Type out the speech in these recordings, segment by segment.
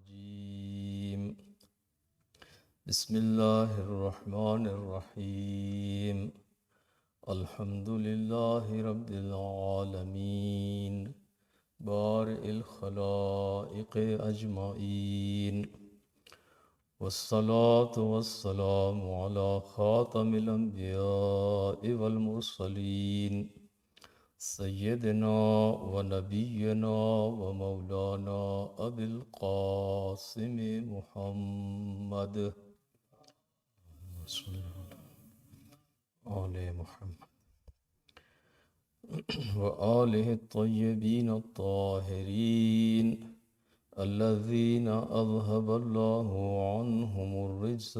الرجيم بسم الله الرحمن الرحيم الحمد لله رب العالمين بارئ الخلائق أجمعين والصلاة والسلام على خاتم الأنبياء والمرسلين سيدنا ونبينا ومولانا أبي القاسم محمد صلى آل محمد وآله الطيبين الطاهرين الذين أذهب الله عنهم الرجس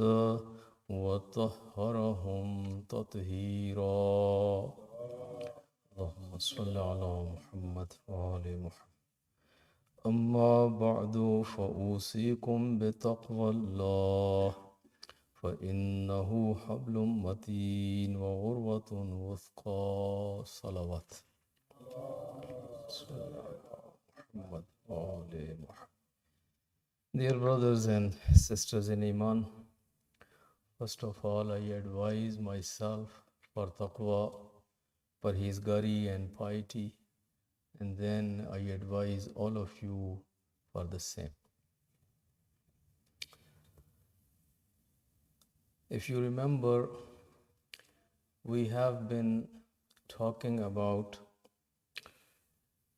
وطهرهم تطهيرا اللهم صل على محمد وآل محمد أما بعد فأوصيكم بتقوى الله فإنه حبل متين وغروة وثقى صلوات محمد وآل محمد. Dear brothers and sisters in Iman, first of all I advise myself for taqwa, parhezgari and piety, and then I advise all of you for the same. If you remember, we have been talking about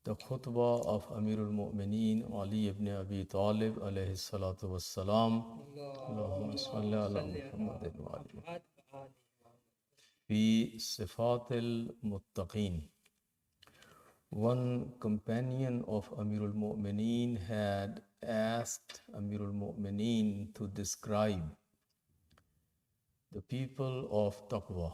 the khutbah of Amir Mu'mineen Ali ibn Abi Talib alayhi salatu wassalam. Allahumma salli ala Muhammadin wa ali fi sifatil muttaqeen. One companion of Amir al-Mu'mineen had asked Amir al-Mu'mineen to describe the people of taqwa.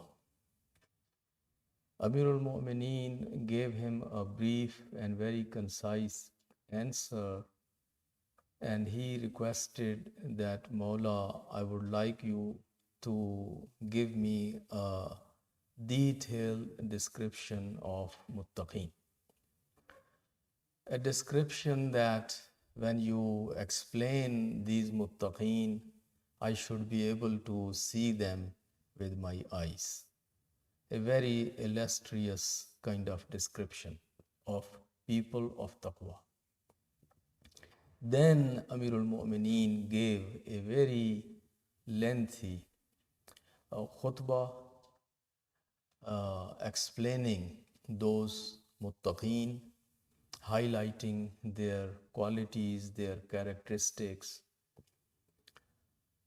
Amir al-Mu'mineen gave him a brief and very concise answer, and he requested that, Mawla, I would like you to give me a detailed description of muttaqeen. A description that when you explain these muttaqeen, I should be able to see them with my eyes. A very illustrious kind of description of people of taqwa. Then Amir al-Mu'mineen gave a very lengthy khutbah explaining those muttaqeen, highlighting their qualities, their characteristics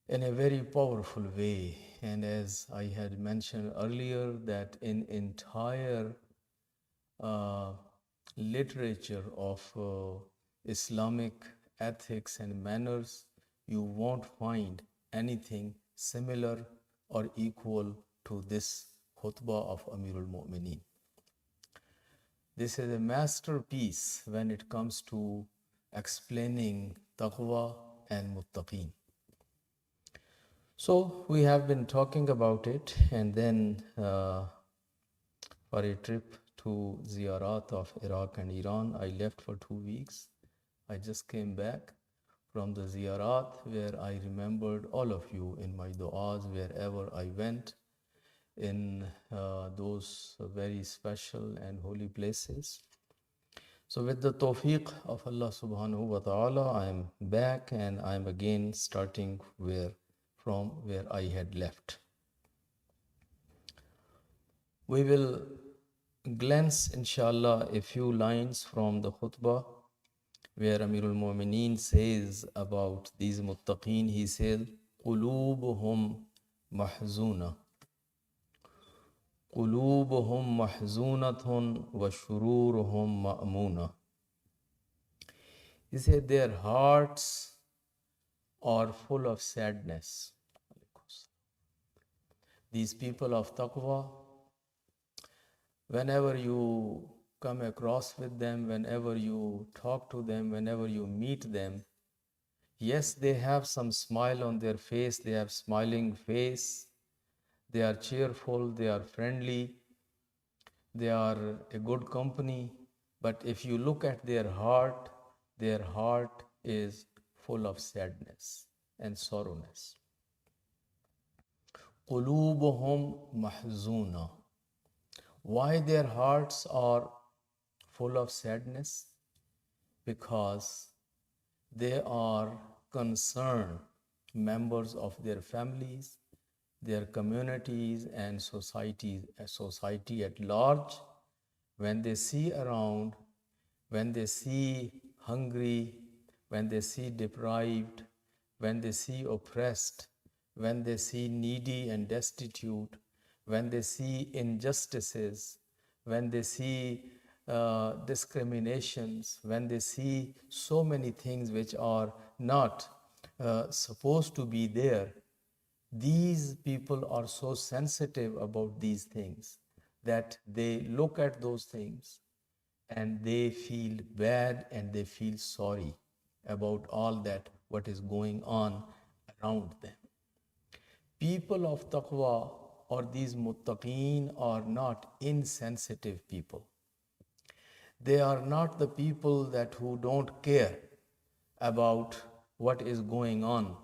in a very powerful way. And as I had mentioned earlier, that in entire literature of Islamic ethics and manners, you won't find anything similar or equal to this khutbah of Amir al-Mu'mineen. This is a masterpiece when it comes to explaining taqwa and muttaqeen. So we have been talking about it, and then for a trip to ziyarat of Iraq and Iran, I left for 2 weeks. I just came back from the ziyarat where I remembered all of you in my du'as wherever I went in those very special and holy places. So with the tawfiq of Allah subhanahu wa ta'ala, I am back and I am again starting from where I had left. We will glance inshallah a few lines from the khutbah where Amir al-Mu'mineen says about these muttaqeen. He said, قُلُوبُهُمْ مَحْزُونَةٌ قُلُوبُهُمْ مَحْزُونَةٌ وَشُرُورُهُمْ مَأْمُونَةٌ. He said their hearts are full of sadness. These people of taqwa, whenever you come across with them, whenever you talk to them, whenever you meet them, yes, they have some smile on their face, they have smiling face, they are cheerful, they are friendly, they are a good company. But if you look at their heart is full of sadness and sorrowness. قلوبهم محزونة. Why their hearts are full of sadness? Because they are concerned members of their families, their communities, and society at large. When they see around, when they see hungry, when they see deprived, when they see oppressed, when they see needy and destitute, when they see injustices, when they see discriminations, when they see so many things which are not supposed to be there, these people are so sensitive about these things that they look at those things and they feel bad and they feel sorry about all that what is going on around them. People of taqwa or these muttaqeen are not insensitive people. They are not the people that who don't care about what is going on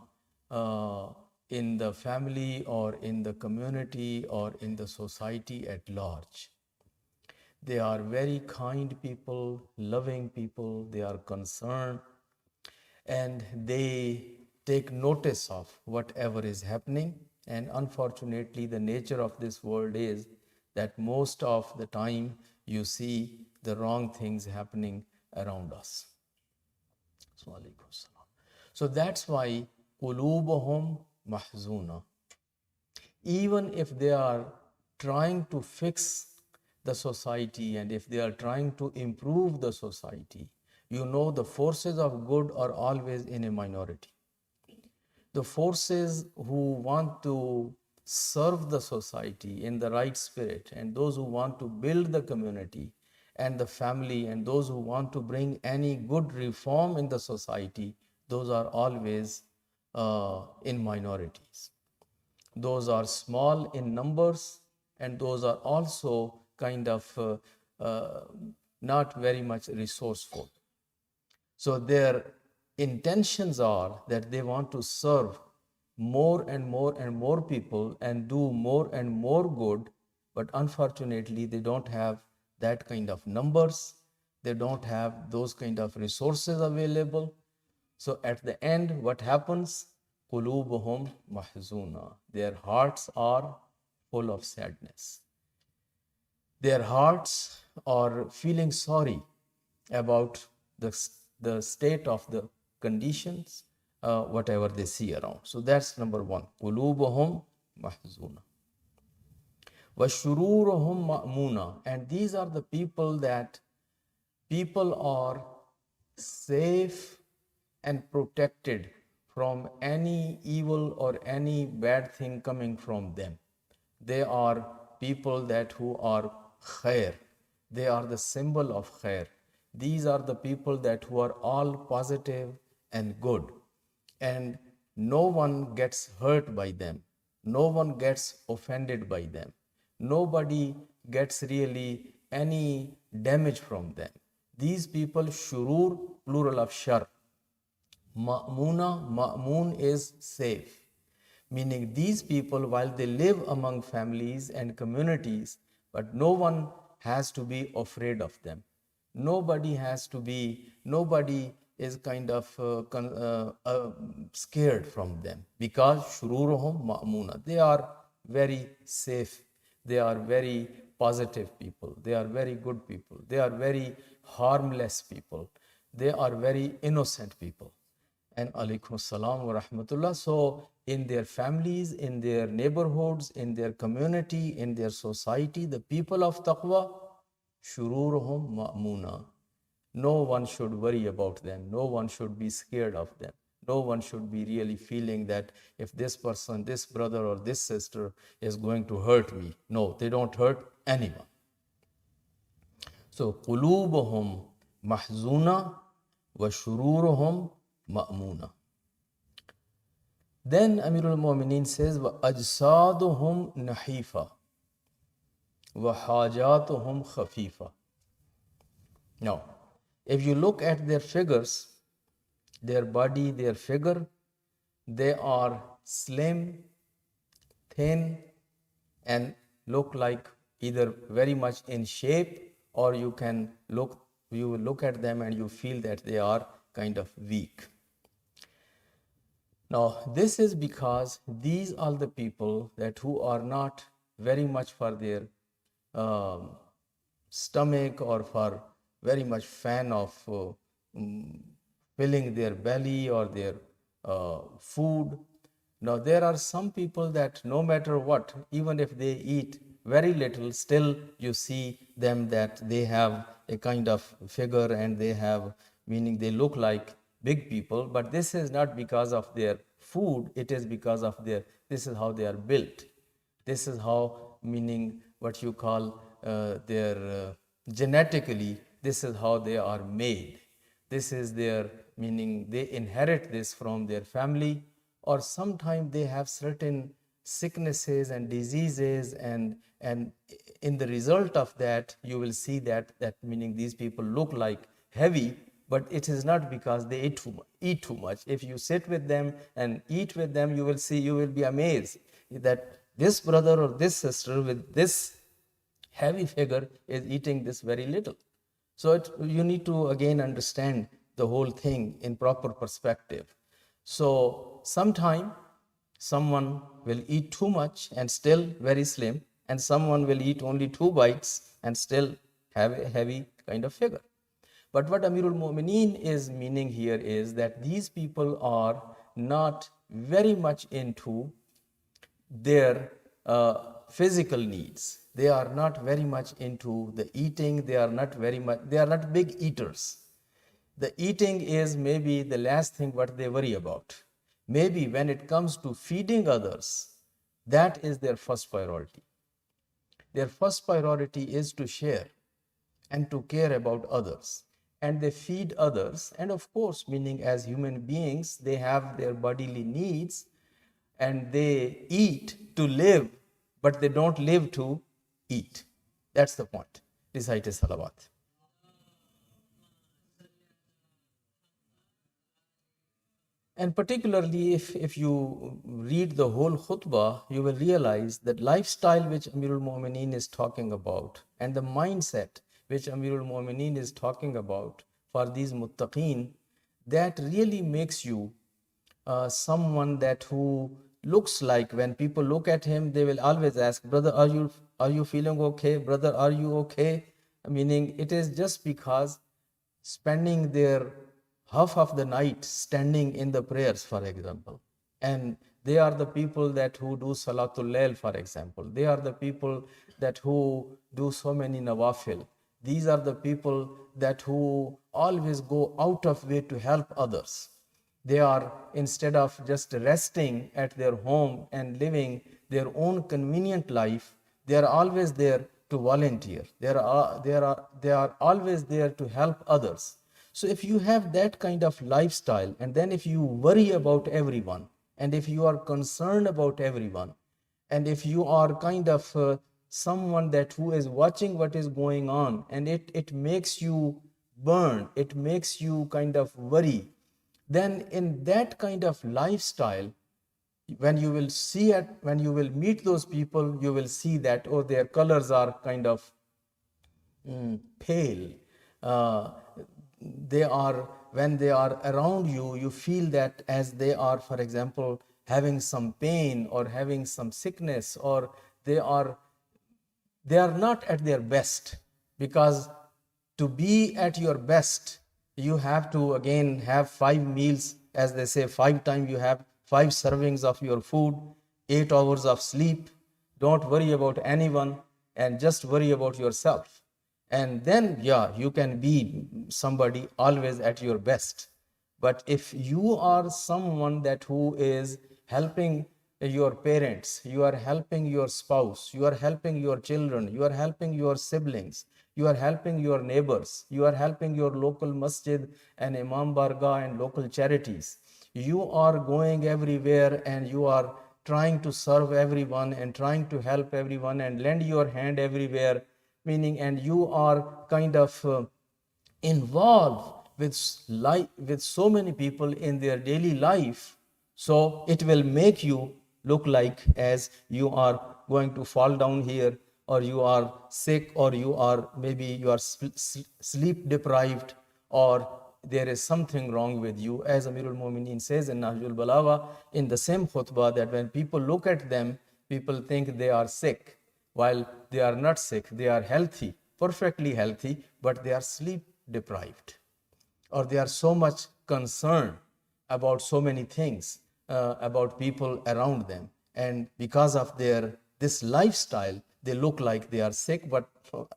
in the family or in the community or in the society at large. They are very kind people, loving people, they are concerned, and they take notice of whatever is happening. And unfortunately, the nature of this world is that most of the time you see the wrong things happening around us. So that's why qulubuhum mahzuna. Even if they are trying to fix the society and if they are trying to improve the society, you know the forces of good are always in a minority. The forces who want to serve the society in the right spirit and those who want to build the community and the family and those who want to bring any good reform in the society, those are always in minorities. Those are small in numbers and those are also kind of not very much resourceful. So their intentions are that they want to serve more and more and more people and do more and more good, but unfortunately they don't have that kind of numbers, they don't have those kind of resources available. So at the end, what happens? قُلُوبُهُمْ مَحْزُونَةٌ. Their hearts are full of sadness. Their hearts are feeling sorry about the state of the conditions, whatever they see around. So that's number one. قُلُوبُهُمْ مَحْزُونَةٌ. وَشُرُورُهُمْ مَأْمُونَةٌ. And these are the people that people are safe and protected from any evil or any bad thing coming from them. They are people that who are khair. They are the symbol of khair. These are the people that who are all positive and good. And no one gets hurt by them. No one gets offended by them. Nobody gets really any damage from them. These people, shurur, plural of shar. Ma'moon is safe. Meaning these people, while they live among families and communities, but no one has to be afraid of them. Nobody is kind of scared from them because shururuhum ma'muna. They are very safe. They are very positive people. They are very good people. They are very harmless people. They are very innocent people. And alaikum assalam wa rahmatullah. So in their families, in their neighborhoods, in their community, in their society, the people of taqwa, shururuhum ma'muna. No one should worry about them. No one should be scared of them. No one should be really feeling that if this person, this brother or this sister is going to hurt me. No, they don't hurt anyone. So, qulubuhum mahzuna wa shururuhum ma'muna. Then Amirul Mu'mineen says, وَأَجْسَادُهُمْ نَحِيفًا وَحَاجَاتُهُمْ خَفِيفًا. Now, if you look at their figures, their body, their figure, they are slim, thin, and look like either very much in shape, or you look at them and you feel that they are kind of weak. Now, this is because these are the people that who are not very much for their um, stomach or for very much fan of filling their belly or their food. Now, there are some people that no matter what, even if they eat very little, still you see them that they have a kind of figure and they have, meaning they look like big people, but this is not because of their food, it is because of this is how they are built. This is how, meaning what you call their genetically, this is how they are made. This is their, meaning they inherit this from their family, or sometimes they have certain sicknesses and diseases, and in the result of that you will see that meaning these people look like heavy, but it is not because they eat too much. If you sit with them and eat with them, you will be amazed that this brother or this sister with this heavy figure is eating this very little. So you need to again understand the whole thing in proper perspective. So sometime someone will eat too much and still very slim, and someone will eat only 2 bites and still have a heavy kind of figure. But what Amirul Mu'mineen is meaning here is that these people are not very much into their physical needs. They are not very much into the eating. They are not big eaters. The eating is maybe the last thing what they worry about. Maybe when it comes to feeding others, that is their first priority. Their first priority is to share and to care about others. And they feed others. And of course, meaning as human beings, they have their bodily needs and they eat to live, but they don't live to eat. That's the point. Recite a salawat. And particularly if you read the whole khutbah, you will realize that lifestyle which Amirul Mu'mineen is talking about and the mindset which Amirul Mu'mineen is talking about for these muttaqeen, that really makes you someone that who looks like, when people look at him, they will always ask, brother, are you feeling okay? Brother, are you okay? Meaning it is just because spending their half of the night standing in the prayers, for example, and they are the people that who do Salatul Layl, for example. They are the people that who do so many nawafil. These are the people that who always go out of way to help others. They are, instead of just resting at their home and living their own convenient life, they are always there to volunteer. They are always there to help others. So if you have that kind of lifestyle, and then if you worry about everyone, and if you are concerned about everyone, and if you are kind of someone that who is watching what is going on, and it makes you burn, it makes you kind of worry, then in that kind of lifestyle, when you will meet those people, you will see that, oh, their colors are kind of pale. Uh, when they are around you, you feel that as they are, for example, having some pain or having some sickness, or they are not at their best. Because to be at your best, you have to again have 5 meals, as they say, 5 times you have 5 servings of your food, 8 hours of sleep. Don't worry about anyone and just worry about yourself. And then, yeah, you can be somebody always at your best. But if you are someone that who is helping your parents, you are helping your spouse, you are helping your children, you are helping your siblings, you are helping your neighbors, you are helping your local masjid and imam bargah and local charities, you are going everywhere and you are trying to serve everyone and trying to help everyone and lend your hand everywhere, meaning, and you are kind of involved with so many people in their daily life, so it will make you look like as you are going to fall down here, or you are sick, or you are maybe you are sleep deprived, or there is something wrong with you. As Amirul Mu'mineen says in Nahjul Balagha in the same khutbah, that when people look at them, people think they are sick, while they are not sick. They are healthy, perfectly healthy, but they are sleep deprived, or they are so much concerned about so many things, about people around them, and because of their this lifestyle, they look like they are sick, but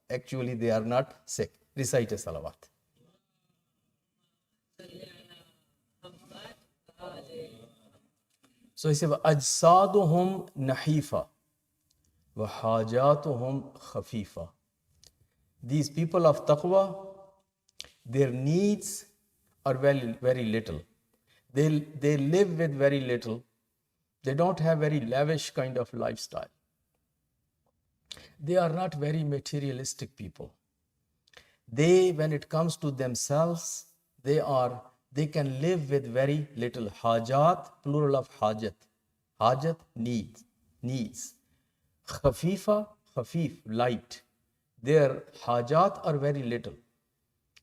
actually they are not sick. Recite a salawat. So he said, أَجْسَادُهُمْ نَحِيفًا وَحَاجَاتُهُمْ خَفِيفًا. These people of taqwa, their needs are very, very little. They live with very little. They don't have very lavish kind of lifestyle. They are not very materialistic people. They, when it comes to themselves, they can live with very little. Hajat, plural of hajat. Hajat, needs. Khafifa, khafif, light. Their hajat are very little.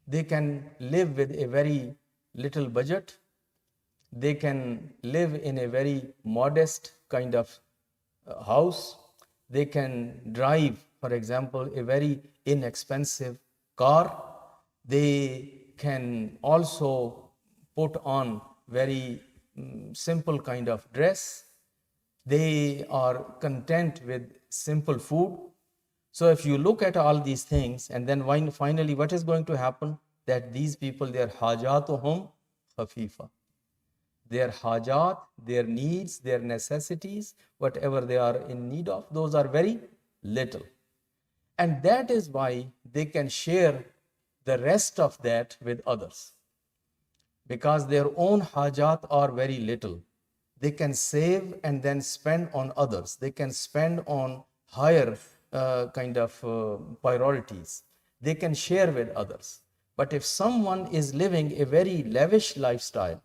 They can live with a very little budget. They can live in a very modest kind of house. They can drive, for example, a very inexpensive car. They can also put on very simple kind of dress. They are content with simple food. So if you look at all these things, and then finally what is going to happen? That these people, their hajatuhum khafifa. Their hajat, their needs, their necessities, whatever they are in need of, those are very little. And that is why they can share the rest of that with others. Because their own hajat are very little. They can save and then spend on others. They can spend on higher kind of priorities. They can share with others. But if someone is living a very lavish lifestyle,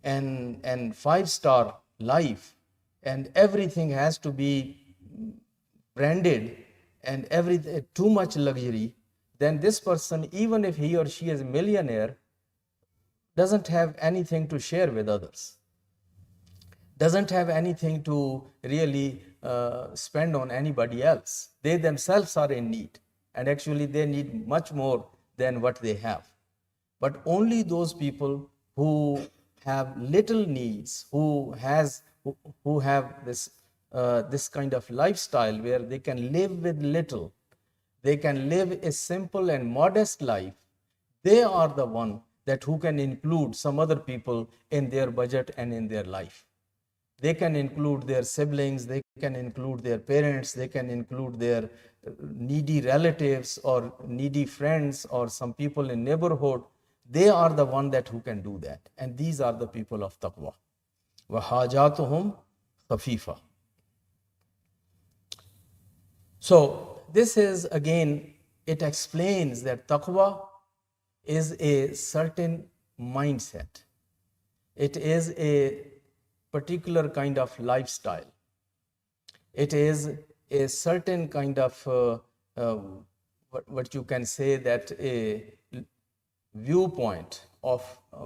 and 5-star life, and everything has to be branded, and too much luxury, then this person, even if he or she is a millionaire, doesn't have anything to share with others, doesn't have anything to really spend on anybody else. They themselves are in need, and actually they need much more than what they have. But only those people who have little needs, who have this kind of lifestyle where they can live with little, they can live a simple and modest life, they are the one that who can include some other people in their budget and in their life. They can include their siblings, they can include their parents, they can include their needy relatives or needy friends or some people in neighborhood. They are the one that who can do that. And these are the people of taqwa. وَحَاجَاتُهُمْ خَفِيفًا. So this is, again, it explains that taqwa is a certain mindset. It is a particular kind of lifestyle. It is a certain kind of what you can say, that a viewpoint of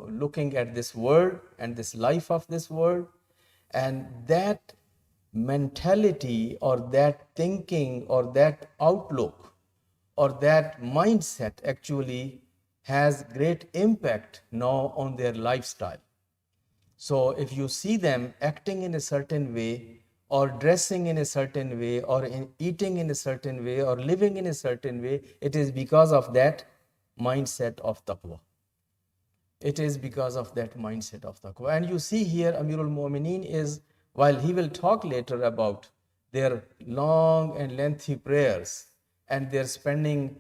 looking at this world and this life of this world, and that mentality or that thinking or that outlook or that mindset actually has great impact now on their lifestyle. So if you see them acting in a certain way, or dressing in a certain way, or eating in a certain way, or living in a certain way, it is because of that mindset of taqwa. It is because of that mindset of taqwa. And you see here, Amirul Mu'mineen is, while he will talk later about their long and lengthy prayers, and their spending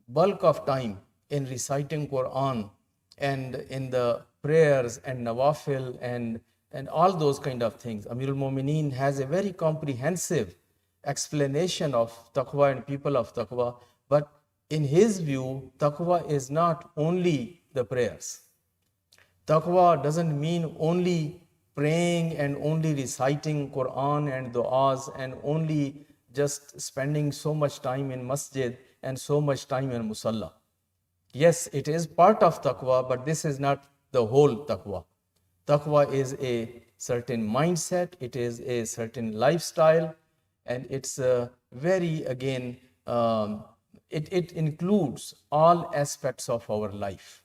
bulk of time in reciting Quran and in the prayers and nawafil and all those kind of things. Amirul Mu'mineen has a very comprehensive explanation of taqwa and people of taqwa, but In his view, taqwa is not only the prayers. Taqwa doesn't mean only praying and only reciting Quran and du'as and only just spending so much time in masjid and so much time in musalla. Yes, it is part of taqwa, but this is not the whole taqwa. Taqwa is a certain mindset, it is a certain lifestyle, and it's very, again, it includes all aspects of our life.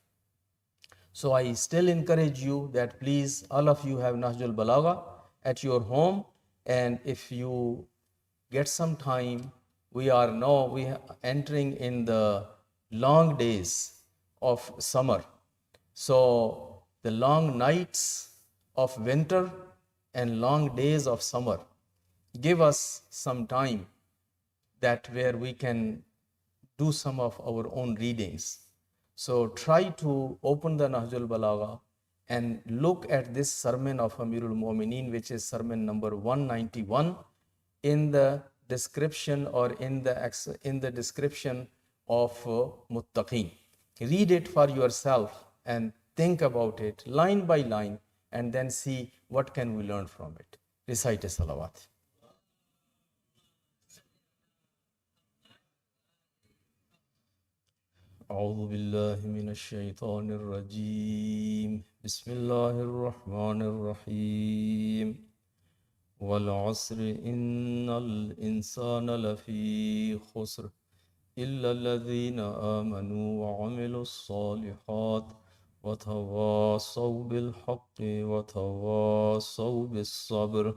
So I still encourage you that please, all of you have Nahjul Balagha at your home, and if you get some time, we are entering in the long days of summer. So the long nights of winter and long days of summer give us some time that where we can do some of our own readings. So try to open the Nahjul Balagha and look at this sermon of Amirul Mu'mineen, which is sermon number 191, in the description or in the description of Muttaqeen. Read it for yourself and think about it line by line, and then see what can we learn from it. Recite a salawat. أعوذ بالله من الشيطان الرجيم بسم الله الرحمن الرحيم والعصر إن الإنسان لفي خسر إلا الذين آمنوا وعملوا الصالحات وتواصوا بالحق وتواصوا بالصبر.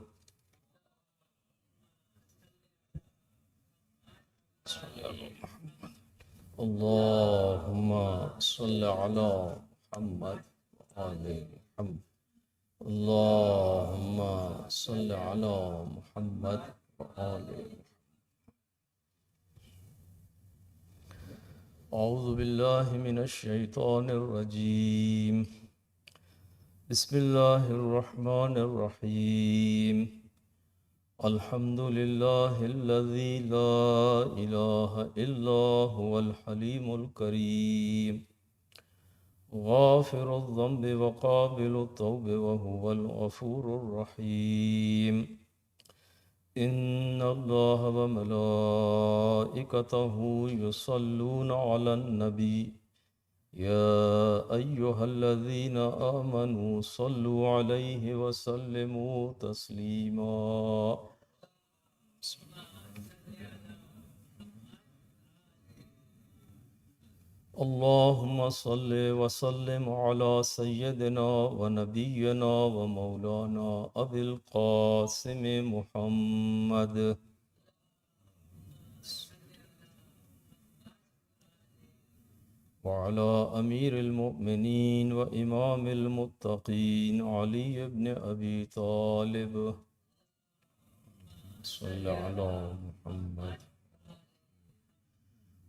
اللهم صل على محمد وآل محمد. اللهم صل على محمد وآل محمد. أعوذ بالله من الشيطان الرجيم بسم الله الرحمن الرحيم الحمد لله الذي لا إله إلا هو الحليم الكريم غافر الذنب وقابل التوب وهو الغفور الرحيم إن الله وملائكته يصلون على النبي يا أيها الذين آمنوا صلوا عليه وسلموا تسليما. اللهم صل وسلم على سيدنا ونبينا ومولانا أبي القاسم محمد وعلى أمير المؤمنين وإمام المتقين علي بن أبي طالب صلى على محمد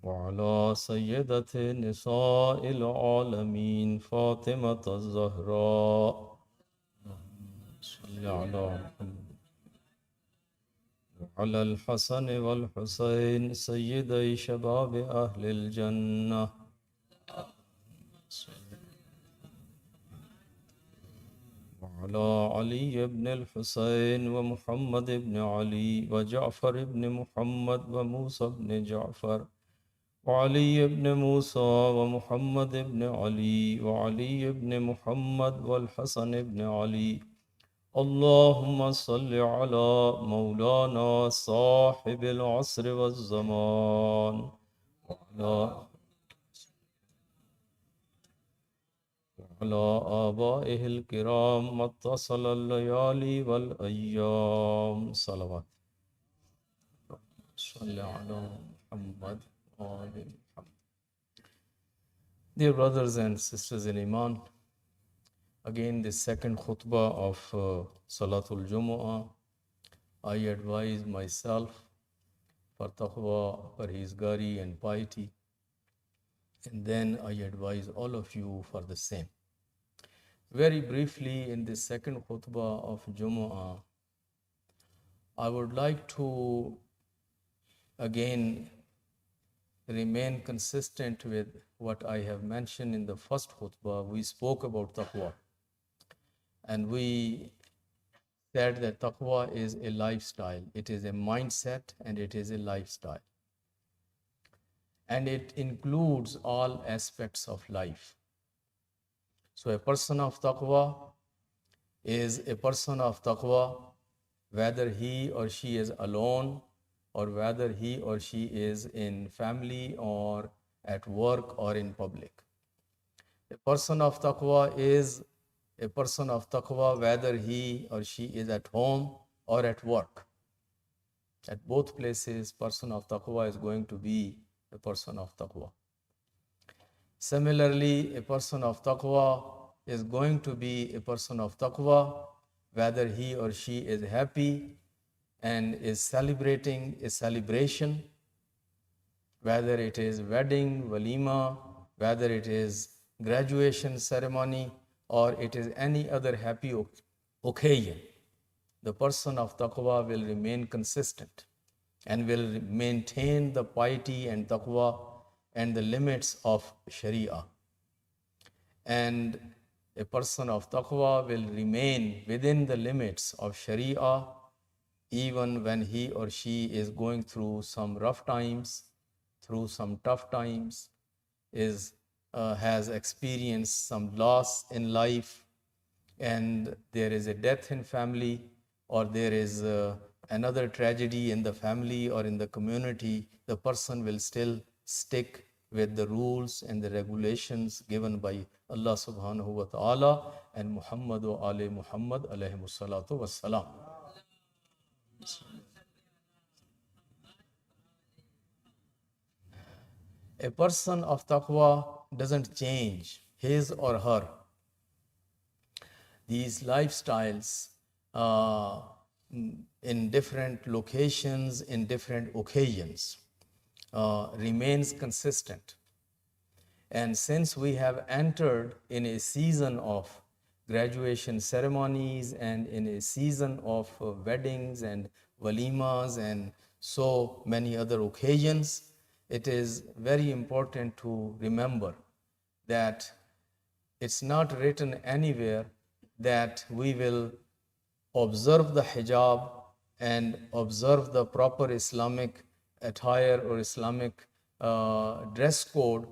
وعلى سيدة نساء العالمين فاطمة الزهراء صلى على محمد وعلى الحسن والحسين سيدي شباب أهل الجنة وعلى علي بن الحسين ومحمد بن علي وجعفر بن محمد وموسى بن جعفر وعلي بن موسى ومحمد بن علي وعلي بن محمد والحسن بن علي. اللهم صل على مولانا صاحب العصر والزمان وعلى آبائه الكرام ما اتصل الليالي والأيام. صلوات. صل على محمد. Dear brothers and sisters in Iman, again the second khutbah of Salatul Jumu'ah, I advise myself for taqwa, parhezgari and piety, and then I advise all of you for the same. Very briefly, in the second khutbah of Jumu'ah, I would like to again remain consistent with what I have mentioned in the first khutbah. We spoke about taqwa, and we said that taqwa is a lifestyle. It is a mindset and it is a lifestyle. And it includes all aspects of life. So a person of taqwa is a person of taqwa whether he or she is alone or whether he or she is in family or at work or in public. A person of taqwa is a person of taqwa whether he or she is at home or at work. At both places, person of taqwa is going to be a person of taqwa. Similarly, a person of taqwa is going to be a person of taqwa whether he or she is happy and is celebrating a celebration, whether it is wedding, walima, whether it is graduation ceremony, or it is any other happy occasion. The person of taqwa will remain consistent and will maintain the piety and taqwa and the limits of Sharia. And a person of taqwa will remain within the limits of Sharia even when he or she is going through some rough times, through some tough times, has experienced some loss in life, and there is a death in family, or there is another tragedy in the family or in the community, the person will still stick with the rules and the regulations given by Allah subhanahu wa ta'ala and Muhammadu ali Muhammad alayhi salatu wassalam. A person of taqwa doesn't change his or her. These lifestyles in different locations, in different occasions, remains consistent. And since we have entered in a season of graduation ceremonies and in a season of weddings and walimas and so many other occasions, it is very important to remember that it's not written anywhere that we will observe the hijab and observe the proper Islamic attire or Islamic dress code,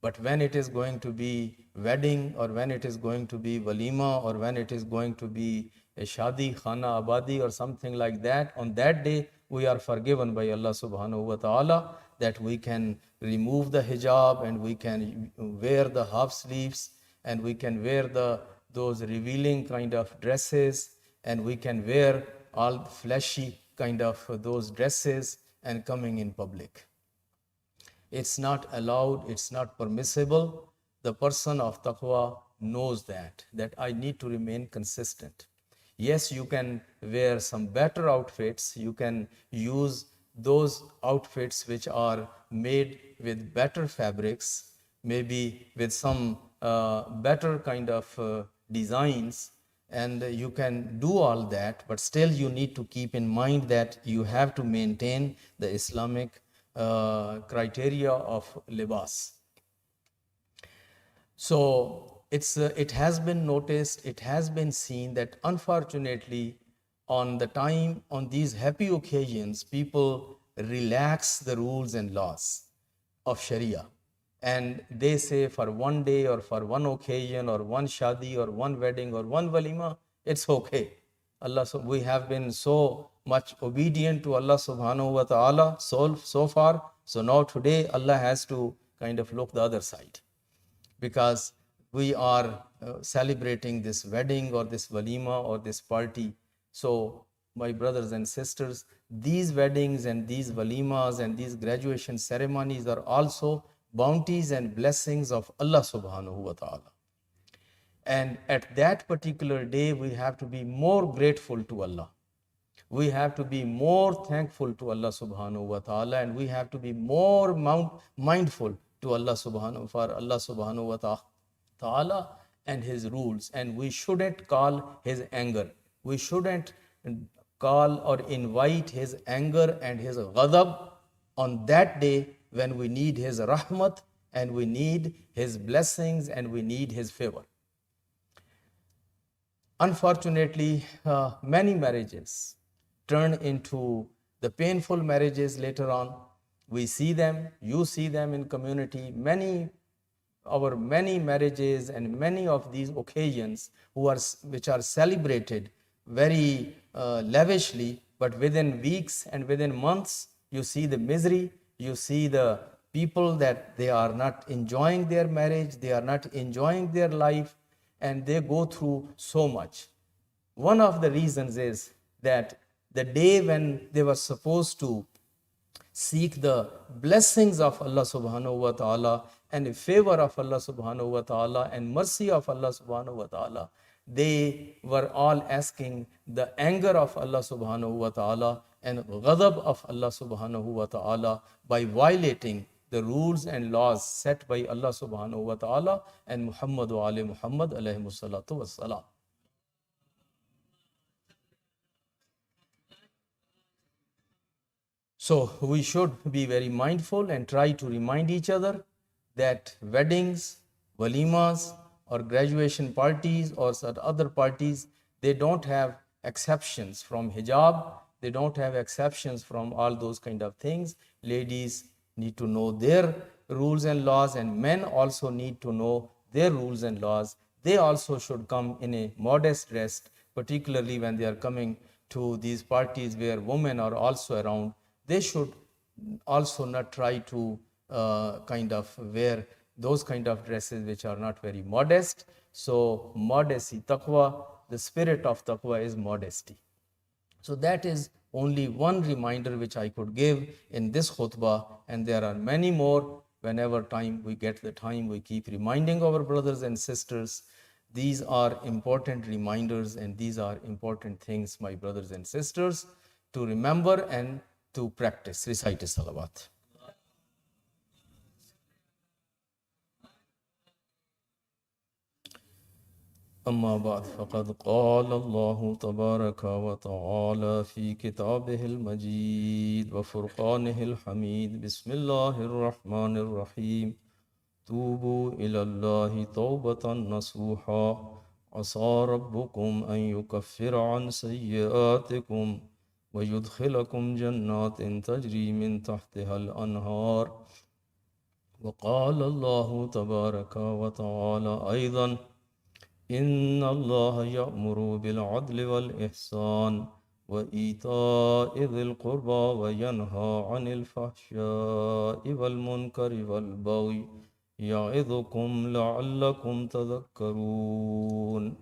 but when it is going to be wedding or when it is going to be walima or when it is going to be a shadi, khana abadi or something like that, on that day we are forgiven by Allah subhanahu wa ta'ala that we can remove the hijab and we can wear the half sleeves and we can wear those revealing kind of dresses and we can wear all fleshy kind of those dresses and coming in public. It's not allowed, it's not permissible. The person of taqwa knows that I need to remain consistent. Yes, you can wear some better outfits, you can use those outfits which are made with better fabrics, maybe with some better kind of designs, and you can do all that, but still you need to keep in mind that you have to maintain the Islamic criteria of libas. So it has been noticed, it has been seen that unfortunately on these happy occasions, people relax the rules and laws of Sharia. And they say for one day or for one occasion or one shadi or one wedding or one walima, it's okay. We have been so much obedient to Allah subhanahu wa ta'ala so far. So now today Allah has to kind of look the other side, because we are celebrating this wedding or this walima or this party. So my brothers and sisters, these weddings and these walimas and these graduation ceremonies are also bounties and blessings of Allah subhanahu wa ta'ala. And at that particular day, we have to be more grateful to Allah. We have to be more thankful to Allah subhanahu wa ta'ala, and we have to be more mindful to Allah subhanahu wa ta'ala and his rules. And we shouldn't call his anger. We shouldn't call or invite his anger and his ghadab on that day when we need His rahmat and we need His blessings and we need His favor. Unfortunately, many marriages turn into the painful marriages later on. We see them, you see them in community. Our many marriages and many of these occasions which are celebrated very lavishly, but within weeks and within months, you see the misery, you see the people that they are not enjoying their marriage, they are not enjoying their life, and they go through so much. One of the reasons is that the day when they were supposed to seek the blessings of Allah subhanahu wa ta'ala and favor of Allah subhanahu wa ta'ala and mercy of Allah subhanahu wa ta'ala, they were all asking the anger of Allah subhanahu wa ta'ala and ghadab of Allah subhanahu wa ta'ala by violating the rules and laws set by Allah subhanahu wa ta'ala and Muhammad wa ali Muhammad alayhi salatu wassalam. So we should be very mindful and try to remind each other that weddings, walimas, or graduation parties or other parties, they don't have exceptions from hijab, they don't have exceptions from all those kind of things. Ladies need to know their rules and laws, and men also need to know their rules and laws. They also should come in a modest dress, particularly when they are coming to these parties where women are also around. They should also not try to kind of wear those kind of dresses which are not very modest. So modesty, taqwa, the spirit of taqwa is modesty. So that is only one reminder which I could give in this khutbah, and there are many more. Whenever time we get the time, we keep reminding our brothers and sisters. These are important reminders and these are important things, my brothers and sisters, to remember and to practice. Recite salawat. أما بعد فقد قال الله تبارك وتعالى في كتابه المجيد وفرقانه الحميد بسم الله الرحمن الرحيم توبوا إلى الله توبة نصوحا عسى ربكم أن يكفر عن سيئاتكم ويدخلكم جنات تجري من تحتها الأنهار وقال الله تبارك وتعالى أيضا إن الله يأمر بالعدل والإحسان وإيتاء ذي القربى وينهى عن الفحشاء والمنكر والبغي يعظكم لعلكم تذكرون